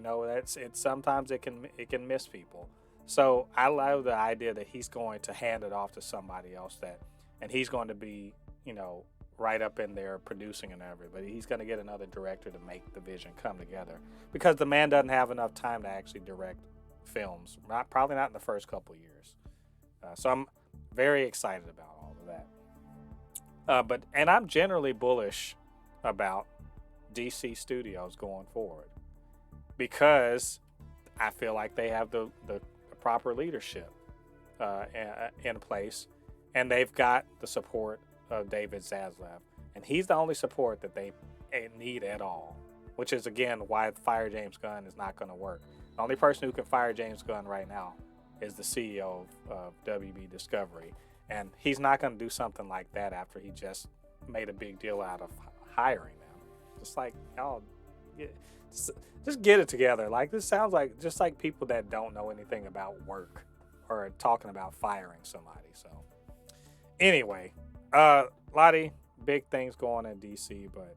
Sometimes it can miss people. So I love the idea that he's going to hand it off to somebody else and he's going to be, right up in there producing and everything. He's going to get another director to make the vision come together because the man doesn't have enough time to actually direct films. Probably not in the first couple years. So I'm very excited about all of that. And I'm generally bullish about DC Studios going forward because I feel like they have the proper leadership in place, and they've got the support of David Zaslav, and he's the only support that they need at all, which is again why fire James Gunn is not going to work. The only person who can fire James Gunn right now is the CEO of WB Discovery, and he's not going to do something like that after he just made a big deal out of hiring them. Just like, y'all, just get it together. Like, this sounds like just like people that don't know anything about work or talking about firing somebody. So anyway, Ladi, big things going in DC, but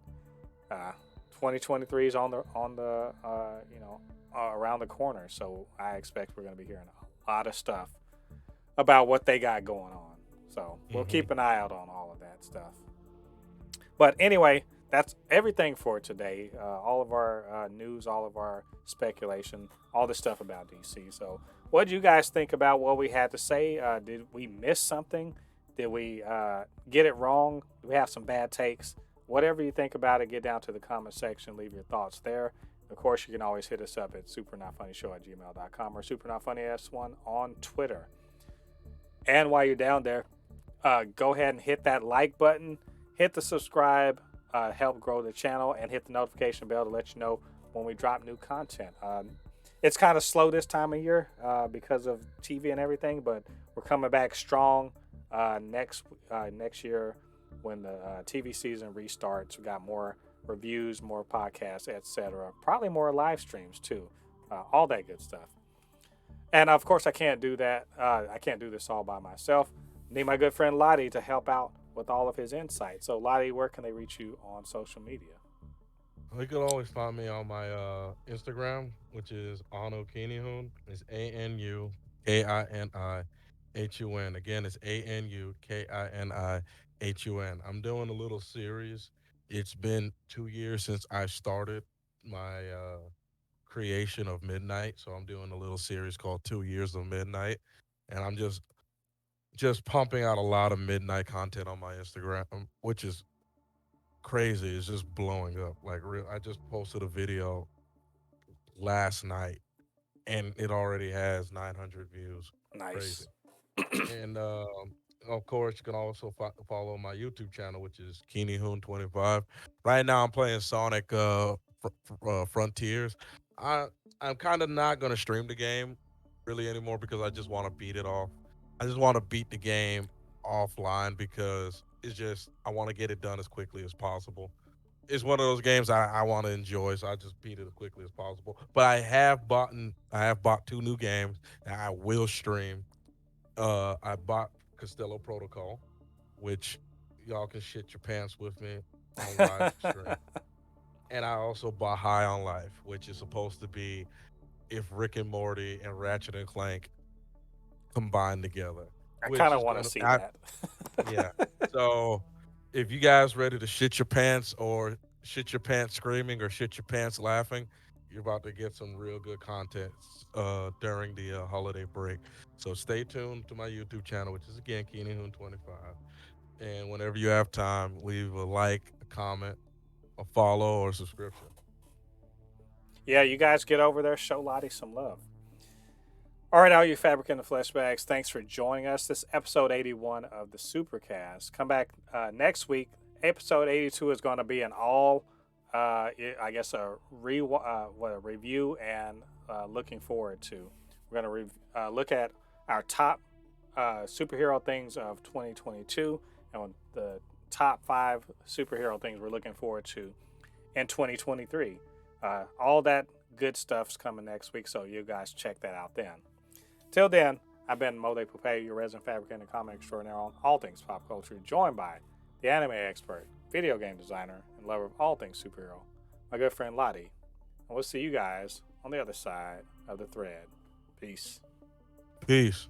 2023 is on the around the corner. So I expect we're going to be hearing a lot of stuff about what they got going on. So we'll keep an eye out on all of that stuff. But anyway, that's everything for today. All of our news, all of our speculation, all the stuff about DC. So what do you guys think about what we had to say? Did we miss something? Did we get it wrong? Do we have some bad takes? Whatever you think about it, get down to the comment section. Leave your thoughts there. Of course, you can always hit us up at supernotfunnyshow@gmail.com or supernotfunnys1 on Twitter. And while you're down there, go ahead and hit that like button, hit the subscribe, help grow the channel, and hit the notification bell to let you know when we drop new content. It's kind of slow this time of year because of TV and everything, but we're coming back strong next year when the TV season restarts. We got more reviews, more podcasts, etc. Probably more live streams too. All that good stuff. And of course, I can't do that. I can't do this all by myself. Need my good friend Ladi to help out with all of his insights. So Ladi, where can they reach you on social media? You can always find me on my Instagram, which is Anukinihun. It's ANUKINIHUN. Again, it's ANUKINIHUN. I'm doing a little series. It's been 2 years since I started my creation of Midnight, so I'm doing a little series called 2 Years of Midnight, and I'm just pumping out a lot of midnight content on my Instagram, which is crazy. It's just blowing up. Like real, I just posted a video last night, and it already has 900 views. Crazy. Nice. And of course, you can also follow my YouTube channel, which is KeeneyHoon25. Right now, I'm playing Sonic Frontiers. I I'm kind of not gonna stream the game really anymore because I just want to beat it off. I just want to beat the game offline because it's just I want to get it done as quickly as possible. It's one of those games I want to enjoy, so I just beat it as quickly as possible. But I have bought two new games that I will stream. I bought Costello Protocol, which y'all can shit your pants with me on live stream. And I also bought High on Life, which is supposed to be if Rick and Morty and Ratchet and Clank combined together, I which kind of is want to gonna see that. yeah. So if you guys ready to shit your pants or shit your pants screaming or shit your pants laughing, you're about to get some real good content during the holiday break. So stay tuned to my YouTube channel, which is again KeeneyHoon25. And whenever you have time, leave a like, a comment, a follow, or a subscription. Yeah, you guys get over there, show Lottie some love. All right, all you Fabricants and Fleshbags, thanks for joining us. This is episode 81 of the Supercast. Come back next week. Episode 82 is going to be an all, I guess, a review and looking forward to. We're going to look at our top superhero things of 2022 and the top 5 superhero things we're looking forward to in 2023. All that good stuff's coming next week, so you guys check that out then. Till then, I've been Mole Poupée, your resident fabricant and comic extraordinaire on all things pop culture, joined by the anime expert, video game designer, and lover of all things superhero, my good friend Ladi. And we'll see you guys on the other side of the thread. Peace. Peace.